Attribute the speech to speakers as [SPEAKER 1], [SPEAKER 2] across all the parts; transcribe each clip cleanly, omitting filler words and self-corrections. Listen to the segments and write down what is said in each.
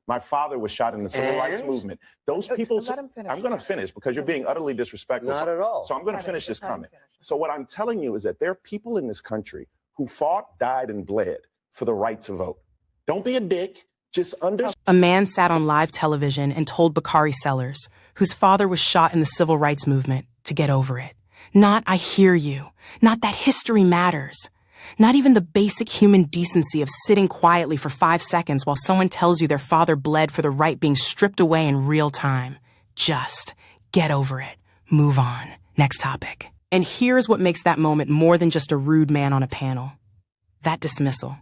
[SPEAKER 1] My father was shot in the civil rights movement. Those people,
[SPEAKER 2] let him finish.
[SPEAKER 1] I'm going to finish because you're being utterly disrespectful.
[SPEAKER 3] Not at all.
[SPEAKER 1] So I'm going to finish this comment. So what I'm telling you is that there are people in this country who fought, died, and bled for the right to vote. Don't be a dick. Just understand.
[SPEAKER 4] A man sat on live television and told Bakari Sellers, whose father was shot in the civil rights movement, to get over it. Not "I hear you," not that history matters. Not even the basic human decency of sitting quietly for 5 seconds while someone tells you their father bled for the right being stripped away in real time. Just get over it. Move on. Next topic. And here's what makes that moment more than just a rude man on a panel. That dismissal,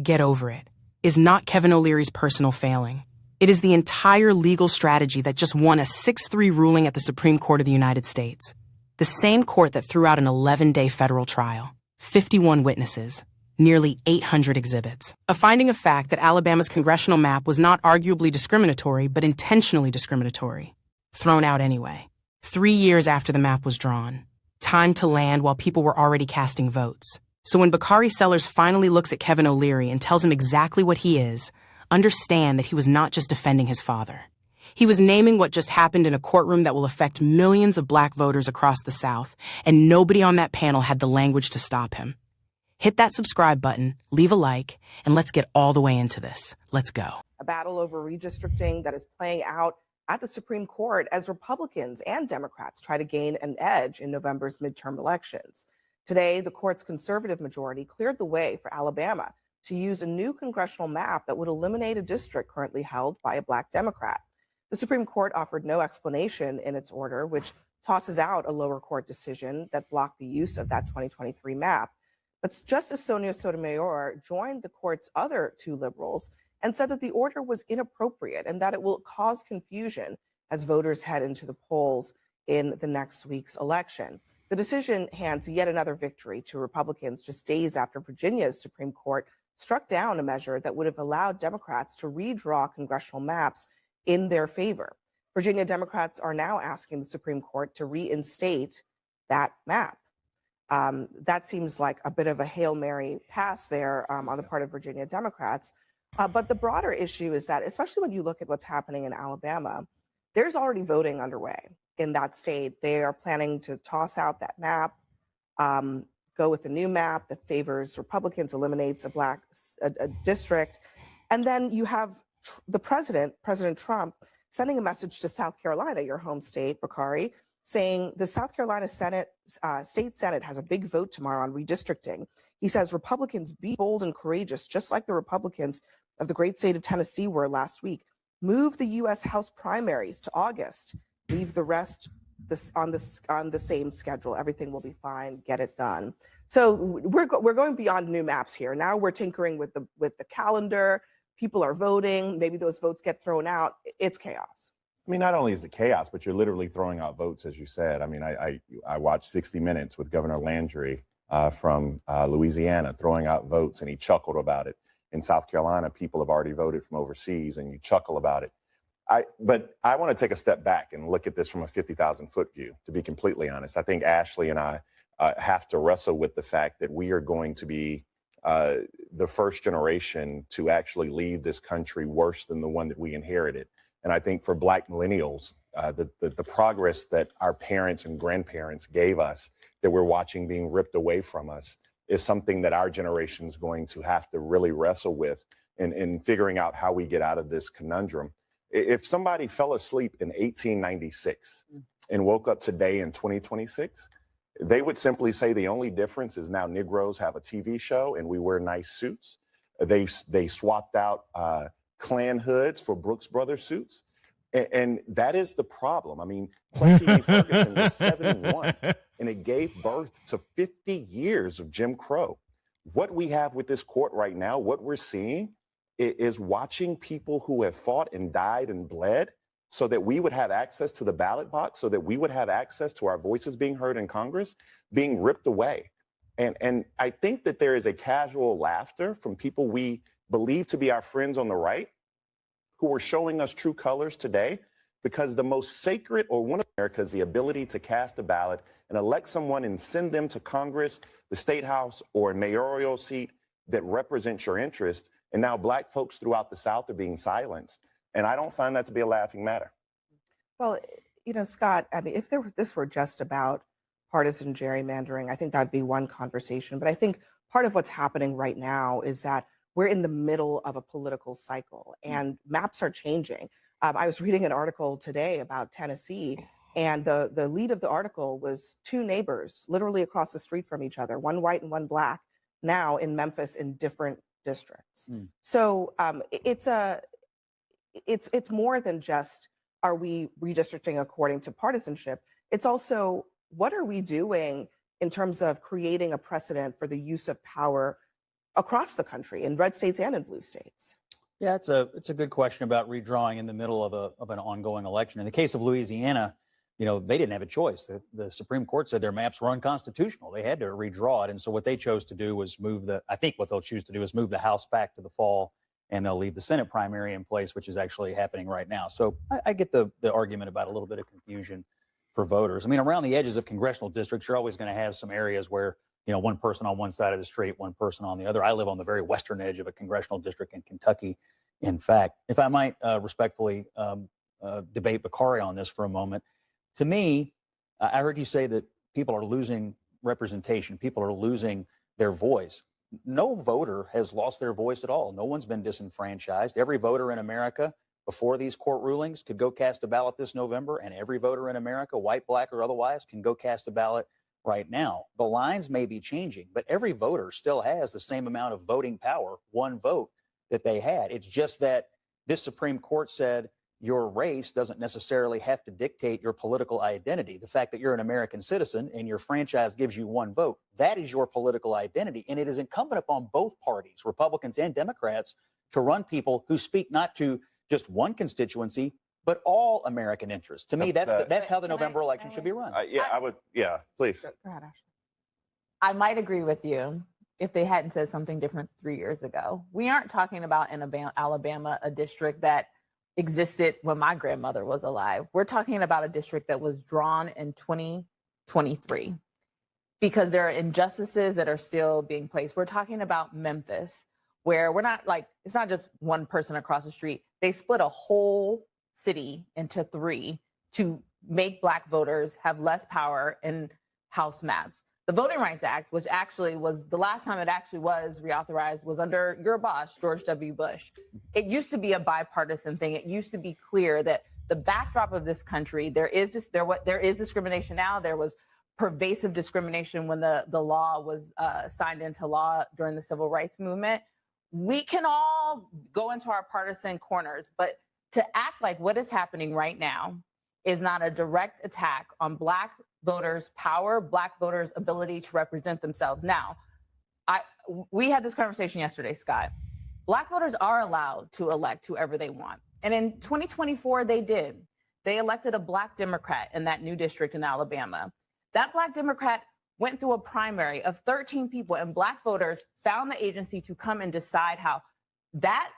[SPEAKER 4] get over it, is not Kevin O'Leary's personal failing. It is the entire legal strategy that just won a 6-3 ruling at the Supreme Court of the United States. The same court that threw out an 11-day federal trial, 51 witnesses, nearly 800 exhibits. A finding of fact that Alabama's congressional map was not arguably discriminatory, but intentionally discriminatory. Thrown out anyway. 3 years after the map was drawn. Time to land while people were already casting votes. So when Bakari Sellers finally looks at Kevin O'Leary and tells him exactly what he is, understand that he was not just defending his father. He was naming what just happened in a courtroom that will affect millions of black voters across the South, and nobody on that panel had the language to stop him. Hit that subscribe button, leave a like, and let's get all the way into this. Let's go.
[SPEAKER 2] A battle over redistricting that is playing out at the Supreme Court as Republicans and Democrats try to gain an edge in November's midterm elections. Today, the court's conservative majority cleared the way for Alabama to use a new congressional map that would eliminate a district currently held by a black Democrat. The Supreme Court offered no explanation in its order, which tosses out a lower court decision that blocked the use of that 2023 map. But Justice Sonia Sotomayor joined the court's other two liberals and said that the order was inappropriate and that it will cause confusion as voters head into the polls in the next week's election. The decision hands yet another victory to Republicans just days after Virginia's Supreme Court struck down a measure that would have allowed Democrats to redraw congressional maps in their favor. Virginia Democrats are now asking the Supreme Court to reinstate that map. That seems like a bit of a Hail Mary pass there on the part of Virginia Democrats. But the broader issue is that, especially when you look at what's happening in Alabama, there's already voting underway in that state. They are planning to toss out that map, go with a new map that favors Republicans, eliminates a district. And then you have the President Trump, sending a message to South Carolina, your home state, Bakari, saying the South Carolina State Senate has a big vote tomorrow on redistricting. He says, Republicans, be bold and courageous, just like the Republicans of the great state of Tennessee were last week. Move the U.S. House primaries to August. Leave the rest on the same schedule. Everything will be fine. Get it done. So we're going beyond new maps here. Now we're tinkering with the calendar. People are voting. Maybe those votes get thrown out. It's chaos.
[SPEAKER 1] I mean, not only is it chaos, but you're literally throwing out votes, as you said. I mean, I watched 60 Minutes with Governor Landry from Louisiana throwing out votes, and he chuckled about it. In South Carolina, people have already voted from overseas, and you chuckle about it. But I want to take a step back and look at this from a 50,000-foot view, to be completely honest. I think Ashley and I have to wrestle with the fact that we are going to be the first generation to actually leave this country worse than the one that we inherited. And I think for Black millennials, the progress that our parents and grandparents gave us that we're watching being ripped away from us is something that our generation is going to have to really wrestle with in figuring out how we get out of this conundrum. If somebody fell asleep in 1896 and woke up today in 2026, they would simply say the only difference is now Negroes have a TV show and we wear nice suits. They swapped out Klan hoods for Brooks Brothers suits. And that is the problem. I mean, Plessy v. Ferguson was 71, and it gave birth to 50 years of Jim Crow. What we have with this court right now, what we're seeing is watching people who have fought and died and bled so that we would have access to the ballot box, so that we would have access to our voices being heard in Congress, being ripped away. And I think that there is a casual laughter from people we believe to be our friends on the right who are showing us true colors today, because the most sacred or one of America is the ability to cast a ballot and elect someone and send them to Congress, the State House, or a mayoral seat that represents your interest. And now Black folks throughout the South are being silenced. And I don't find that to be a laughing matter.
[SPEAKER 2] Well, Scott, I mean, if this were just about partisan gerrymandering, I think that'd be one conversation. But I think part of what's happening right now is that we're in the middle of a political cycle and maps are changing. I was reading an article today about Tennessee, and the lead of the article was two neighbors literally across the street from each other, one white and one black, now in Memphis in different districts. So it's more than just, are we redistricting according to partisanship? It's also, what are we doing in terms of creating a precedent for the use of power across the country in red states and in blue states?
[SPEAKER 3] Yeah, it's a good question about redrawing in the middle of an ongoing election. In the case of Louisiana, they didn't have a choice. The Supreme Court said their maps were unconstitutional. They had to redraw it. And so what they chose to do was I think what they'll choose to do is move the House back to the fall, and they'll leave the Senate primary in place, which is actually happening right now. So I get the argument about a little bit of confusion for voters. I mean, around the edges of congressional districts, you're always going to have some areas where, one person on one side of the street, one person on the other. I live on the very western edge of a congressional district in Kentucky. In fact, if I might respectfully debate Bakari on this for a moment, to me, I heard you say that people are losing representation. People are losing their voice. No voter has lost their voice at all. No one's been disenfranchised. Every voter in America before these court rulings could go cast a ballot this November, and every voter in America, white, black, or otherwise, can go cast a ballot right now. The lines may be changing, but every voter still has the same amount of voting power, one vote, that they had. It's just that this Supreme Court said your race doesn't necessarily have to dictate your political identity. The fact that you're an American citizen and your franchise gives you one vote, that is your political identity. And it is incumbent upon both parties, Republicans and Democrats, to run people who speak not to just one constituency, but all American interests. To me, that's how the November election should be run.
[SPEAKER 1] Yeah, please.
[SPEAKER 2] Go ahead, Ashley.
[SPEAKER 5] I might agree with you if they hadn't said something different 3 years ago. We aren't talking about in Alabama, a district that existed when my grandmother was alive. We're talking about a district that was drawn in 2023 because there are injustices that are still being placed. We're talking about Memphis, where it's not just one person across the street. They split a whole city into three to make Black voters have less power in House maps. The Voting Rights Act, which actually was the last time it actually was reauthorized, was under your boss, George W. Bush. It used to be a bipartisan thing. It used to be clear that the backdrop of this country, there is discrimination now. There was pervasive discrimination when the law was signed into law during the Civil Rights Movement. We can all go into our partisan corners, but to act like what is happening right now is not a direct attack on Black voters' power, Black voters' ability to represent themselves. Now, we had this conversation yesterday, Scott. Black voters are allowed to elect whoever they want. And in 2024, they did. They elected a Black Democrat in that new district in Alabama. That Black Democrat went through a primary of 13 people, and Black voters found the agency to come and decide how that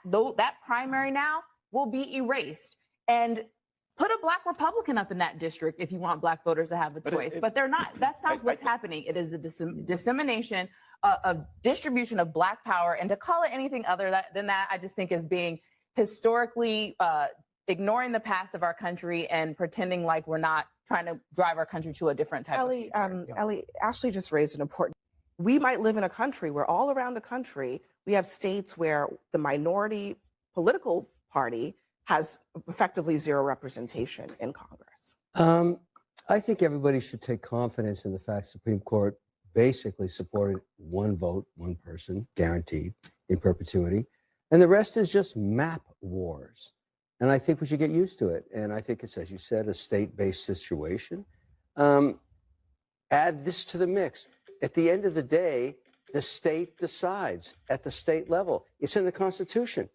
[SPEAKER 5] primary now will be erased. And put a Black Republican up in that district if you want Black voters to have a choice. But they're not. That's not what's happening. It is a dissemination of distribution of Black power. And to call it anything other than that, I just think is being historically ignoring the past of our country and pretending like we're not trying to drive our country to a different type of future.
[SPEAKER 2] Ellie, Ashley just raised an important. We might live in a country where all around the country, we have states where the minority political party has effectively zero representation in Congress.
[SPEAKER 6] I think everybody should take confidence in the fact the Supreme Court basically supported one vote, one person, guaranteed in perpetuity. And the rest is just map wars. And I think we should get used to it. And I think it's, as you said, a state-based situation. Add this to the mix. At the end of the day, the state decides at the state level. It's in the Constitution.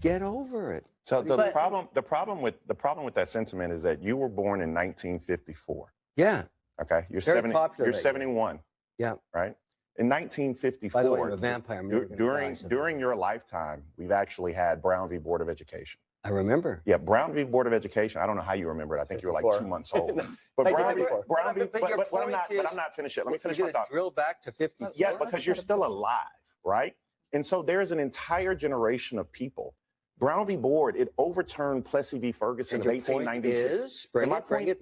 [SPEAKER 6] Get over it.
[SPEAKER 1] So the problem with that sentiment is that you were born in 1954.
[SPEAKER 6] Yeah.
[SPEAKER 1] Okay. You're
[SPEAKER 6] Very popular.
[SPEAKER 1] You're 71.
[SPEAKER 6] Yeah.
[SPEAKER 1] Right. In 1954.
[SPEAKER 6] By the way, I'm a vampire.
[SPEAKER 1] During your lifetime, we've actually had Brown v. Board of Education.
[SPEAKER 6] I remember.
[SPEAKER 1] Yeah, Brown v. Board of Education. I don't know how you remember it. I think you were like 2 months old. But I'm not finished yet. Let me finish my thought.
[SPEAKER 6] Drill back to 54.
[SPEAKER 1] Yeah, because you're still alive, right? And so there's an entire generation of people Brown v. Board, it overturned Plessy v. Ferguson
[SPEAKER 6] And
[SPEAKER 1] of
[SPEAKER 6] your point
[SPEAKER 1] 1896.
[SPEAKER 6] is, bring it.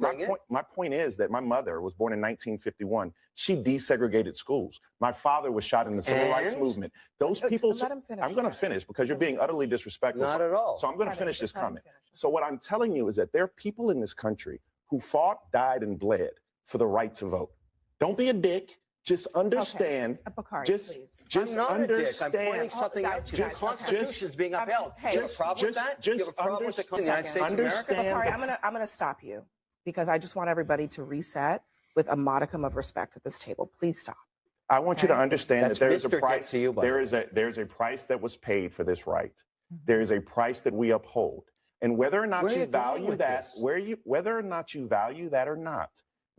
[SPEAKER 1] My point is that my mother was born in 1951. She desegregated schools. My father was shot in the civil rights movement. Those people.
[SPEAKER 2] Let him finish.
[SPEAKER 1] I'm going to finish because you're being utterly disrespectful.
[SPEAKER 6] Not at all.
[SPEAKER 1] So I'm going to finish this
[SPEAKER 2] Just let him
[SPEAKER 1] comment.
[SPEAKER 2] finish.
[SPEAKER 1] So what I'm telling you is that there are people in this country who fought, died, and bled for the right to vote. Don't be a dick. Just understand.
[SPEAKER 2] Bakari,
[SPEAKER 1] Just
[SPEAKER 6] I'm not
[SPEAKER 1] understand.
[SPEAKER 6] a dick. I'm pointing something out to you. The Constitution is being upheld.
[SPEAKER 2] Hey,
[SPEAKER 6] Do you have a problem with that? Do you have a problem with the United States of America?
[SPEAKER 2] Bakari, I'm gonna stop you because I just want everybody to reset with a modicum of respect at this table. Please stop.
[SPEAKER 1] I want you to understand
[SPEAKER 6] That's
[SPEAKER 1] that there is a
[SPEAKER 6] Mr. Dick
[SPEAKER 1] price.
[SPEAKER 6] to you, by the
[SPEAKER 1] There's a price that was paid for this right. There is a price that we uphold, and whether or not
[SPEAKER 6] Where are
[SPEAKER 1] you
[SPEAKER 6] you going
[SPEAKER 1] value
[SPEAKER 6] with
[SPEAKER 1] that,
[SPEAKER 6] this?
[SPEAKER 1] whether or not you value that or not,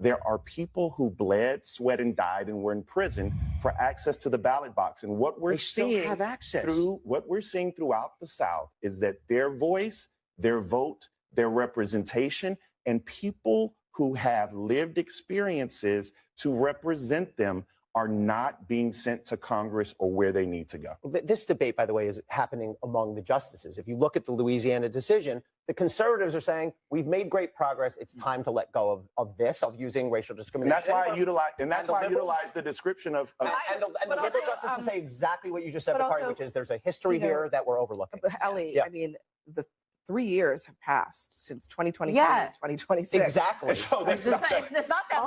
[SPEAKER 1] there are people who bled, sweat, and died, and were in prison for access to the ballot box. And what we're
[SPEAKER 6] They still
[SPEAKER 1] seeing
[SPEAKER 6] have access.
[SPEAKER 1] throughout the South is that their voice, their vote, their representation, and people who have lived experiences to represent them are not being sent to Congress or where they need to go.
[SPEAKER 7] This debate, by the way, is happening among the justices. If you look at the Louisiana decision, the conservatives are saying, we've made great progress. It's time to let go of using racial
[SPEAKER 1] And
[SPEAKER 7] discrimination.
[SPEAKER 1] that's why I utilize,
[SPEAKER 7] the liberals-
[SPEAKER 1] the description of
[SPEAKER 7] And the
[SPEAKER 2] But
[SPEAKER 7] liberal
[SPEAKER 2] also,
[SPEAKER 7] justices say exactly what you just said,
[SPEAKER 2] but
[SPEAKER 7] Bakari,
[SPEAKER 2] also,
[SPEAKER 7] which is there's a history here that we're overlooking.
[SPEAKER 2] But Ellie,
[SPEAKER 7] Yeah.
[SPEAKER 2] I mean, the 3 years have passed since 2023
[SPEAKER 5] Yeah.
[SPEAKER 2] and 2026.
[SPEAKER 7] Exactly.
[SPEAKER 1] So that's
[SPEAKER 5] It's not that long.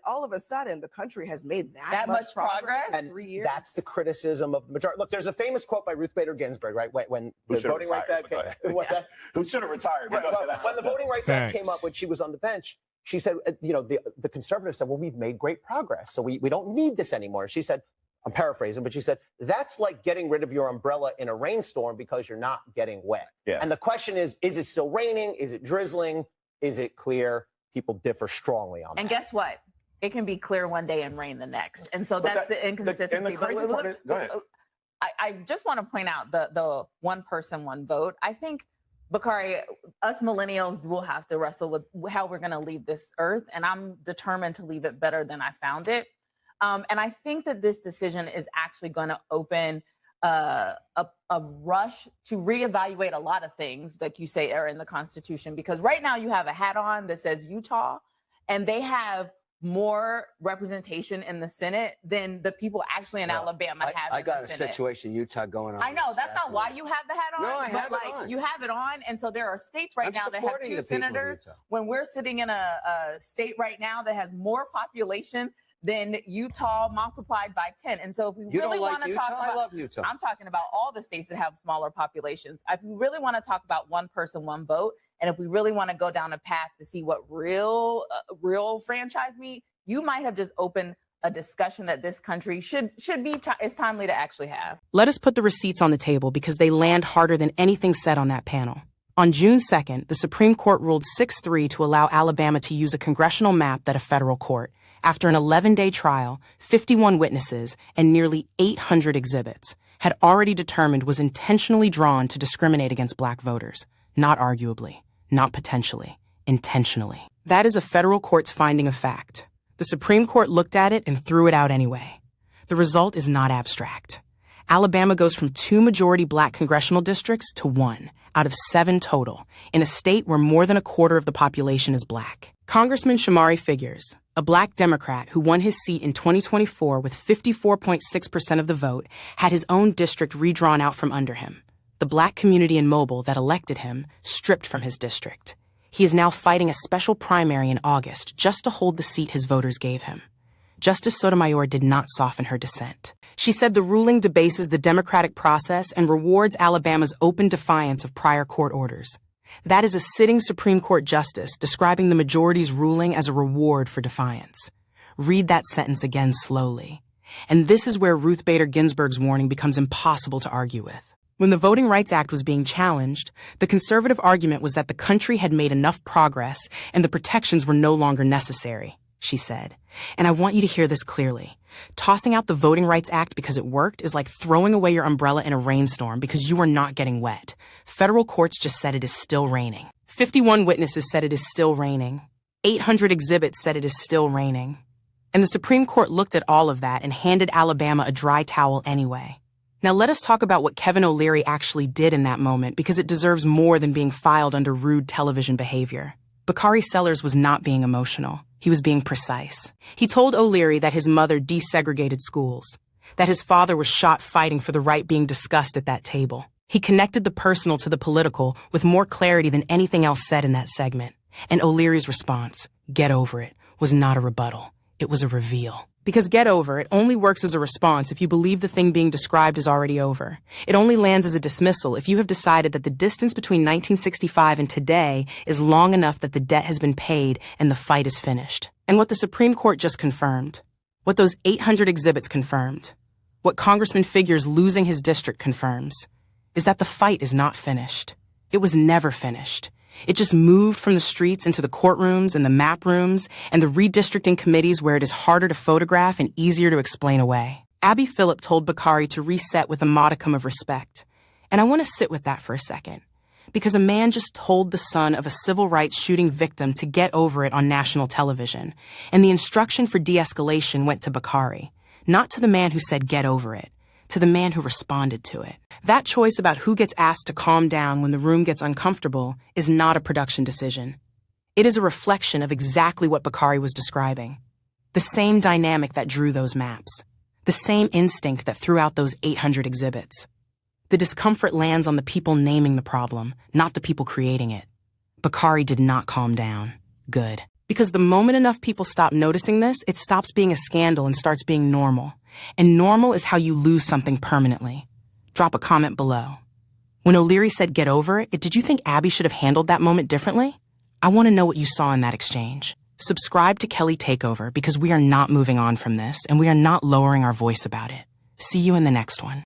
[SPEAKER 2] All of a sudden, the country has made that
[SPEAKER 5] much progress?
[SPEAKER 2] in
[SPEAKER 7] And
[SPEAKER 2] 3 years.
[SPEAKER 7] that's the criticism of the majority. Look, there's a famous quote by Ruth Bader Ginsburg, right? When
[SPEAKER 1] Who
[SPEAKER 7] the
[SPEAKER 1] should have
[SPEAKER 7] Voting Rights Act
[SPEAKER 1] retired,
[SPEAKER 7] came, what that?
[SPEAKER 1] who should have retired.
[SPEAKER 7] Right, when the Voting Rights Act came
[SPEAKER 8] Thanks.
[SPEAKER 7] up, when she was on the bench, she said, the conservatives said, well, we've made great progress, so we don't need this anymore. She said, I'm paraphrasing, but she said, that's like getting rid of your umbrella in a rainstorm because you're not getting wet.
[SPEAKER 1] Yes.
[SPEAKER 7] And the question is it still raining? Is it drizzling? Is it clear? People differ strongly on that.
[SPEAKER 5] And guess what? It can be clear one day and rain the next. And so
[SPEAKER 1] But
[SPEAKER 5] that's
[SPEAKER 1] that-
[SPEAKER 5] the inconsistency.
[SPEAKER 1] and the
[SPEAKER 5] But
[SPEAKER 1] crazy part is- go ahead.
[SPEAKER 5] I just want to point out the one person, one vote. I think, Bakari, us millennials will have to wrestle with how we're going to leave this earth. And I'm determined to leave it better than I found it. And I think that this decision is actually going to open a rush to reevaluate a lot of things, like you say, are in the Constitution. Because right now you have a hat on that says Utah, and they have more representation in the Senate than the people actually in Alabama have.
[SPEAKER 6] I
[SPEAKER 5] in
[SPEAKER 6] got
[SPEAKER 5] the
[SPEAKER 6] a
[SPEAKER 5] Senate.
[SPEAKER 6] situation in Utah going on.
[SPEAKER 5] I know that's not why you have the hat on.
[SPEAKER 6] No, I
[SPEAKER 5] but
[SPEAKER 6] have it on.
[SPEAKER 5] You have it on, and so there are states right
[SPEAKER 6] I'm
[SPEAKER 5] now that have
[SPEAKER 6] supporting
[SPEAKER 5] two
[SPEAKER 6] the people of
[SPEAKER 5] senators.
[SPEAKER 6] Utah.
[SPEAKER 5] When we're sitting in a state right now that has more population than Utah multiplied by 10, and so if we
[SPEAKER 6] You
[SPEAKER 5] really
[SPEAKER 6] don't like
[SPEAKER 5] want to
[SPEAKER 6] Utah?
[SPEAKER 5] talk about,
[SPEAKER 6] I love Utah.
[SPEAKER 5] I'm talking about all the states that have smaller populations. If we really want to talk about one person, one vote, and if we really want to go down a path to see what real franchise mean, you might have just opened a discussion that this country should be it's timely to actually have.
[SPEAKER 4] Let us put the receipts on the table because they land harder than anything said on that panel. On June 2nd, the Supreme Court ruled 6-3 to allow Alabama to use a congressional map that a federal court, after an 11-day trial, 51 witnesses, and nearly 800 exhibits, had already determined was intentionally drawn to discriminate against black voters. Not arguably, not potentially, intentionally. That is a federal court's finding of fact. The Supreme Court looked at it and threw it out anyway. The result is not abstract. Alabama goes from 2 majority black congressional districts to 1 out of 7 total in a state where more than a quarter of the population is black. Congressman Shamari Figures, a black Democrat who won his seat in 2024 with 54.6% of the vote, had his own district redrawn out from under him. The black community in Mobile that elected him stripped from his district. He is now fighting a special primary in August just to hold the seat his voters gave him. Justice Sotomayor did not soften her dissent. She said the ruling debases the democratic process and rewards Alabama's open defiance of prior court orders. That is a sitting Supreme Court justice describing the majority's ruling as a reward for defiance. Read that sentence again slowly. And this is where Ruth Bader Ginsburg's warning becomes impossible to argue with. When the Voting Rights Act was being challenged, the conservative argument was that the country had made enough progress and the protections were no longer necessary, she said. And I want you to hear this clearly. Tossing out the Voting Rights Act because it worked is like throwing away your umbrella in a rainstorm because you are not getting wet. Federal courts just said it is still raining. 51 witnesses said it is still raining. 800 exhibits said it is still raining. And the Supreme Court looked at all of that and handed Alabama a dry towel anyway. Now let us talk about what Kevin O'Leary actually did in that moment, because it deserves more than being filed under rude television behavior. Bakari Sellers was not being emotional. He was being precise. He told O'Leary that his mother desegregated schools, that his father was shot fighting for the right being discussed at that table. He connected the personal to the political with more clarity than anything else said in that segment. And O'Leary's response, "Get over it," was not a rebuttal. It was a reveal. Because get over it only works as a response if you believe the thing being described is already over. It only lands as a dismissal if you have decided that the distance between 1965 and today is long enough that the debt has been paid and the fight is finished. And what the Supreme Court just confirmed, what those 800 exhibits confirmed, what Congressman Figueres losing his district confirms, is that the fight is not finished. It was never finished. It just moved from the streets into the courtrooms and the map rooms and the redistricting committees where it is harder to photograph and easier to explain away. Abby Phillip told Bakari to reset with a modicum of respect. And I want to sit with that for a second, because a man just told the son of a civil rights shooting victim to get over it on national television. And the instruction for de-escalation went to Bakari, not to the man who said get over it, to the man who responded to it. That choice about who gets asked to calm down when the room gets uncomfortable is not a production decision. It is a reflection of exactly what Bakari was describing. The same dynamic that drew those maps. The same instinct that threw out those 800 exhibits. The discomfort lands on the people naming the problem, not the people creating it. Bakari did not calm down. Good. Because the moment enough people stop noticing this, it stops being a scandal and starts being normal. And normal is how you lose something permanently. Drop a comment below. When O'Leary said get over it, did you think Abby should have handled that moment differently? I want to know what you saw in that exchange. Subscribe to Kelly Takeover, because we are not moving on from this and we are not lowering our voice about it. See you in the next one.